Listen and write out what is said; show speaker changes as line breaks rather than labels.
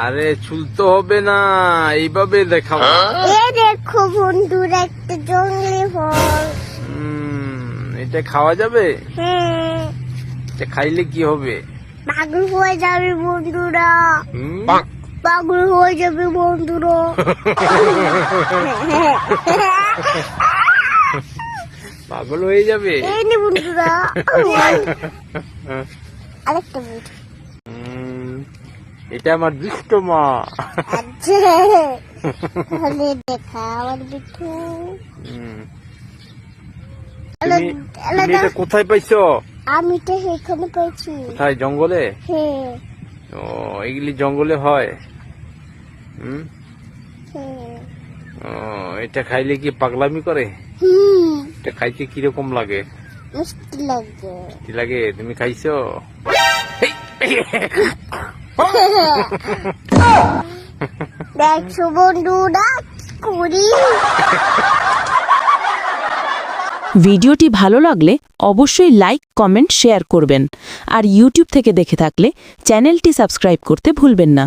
আরে ছুলতে হবে না, এইভাবে দেখাবো।
এই দেখো বন্ধুরা, একটা জঙ্গলি ফল।
এটা খাওয়া যাবে?
হ্যাঁ,
এটা খাইলে কি হবে?
পাগল হয়ে যাবে বন্ধুরা,
হুম?
পাগল হয়ে যাবে বন্ধুরা।
পাগল হয়ে যাবে।
এই নে বন্ধুরা, আরেকটা বন্ধু।
এটা আমার দুষ্ট মা।
আচ্ছা, তাহলে দেখা আমার বিট্টু।
তুমি এটা কোথায় পাইছো?
আমি তো সেখানে পেয়েছি।
কোথায়, জঙ্গলে?
হ্যাঁ
ও, এগুলি জঙ্গলে হয়।
হ্যাঁ।
ও, এটা খাইলে কি পাগলামি করে?
হুম,
এটা খাইতে কিরকম লাগে?
মিষ্টি লাগে।
কি লাগে? তুমি খাইছো?
দেখছো বন্ধুরা করি।
ভিডিওটি ভালো লাগলে অবশ্যই লাইক, কমেন্ট, শেয়ার করবেন। আর ইউটিউব থেকে দেখে থাকলে চ্যানেলটি সাবস্ক্রাইব করতে ভুলবেন না।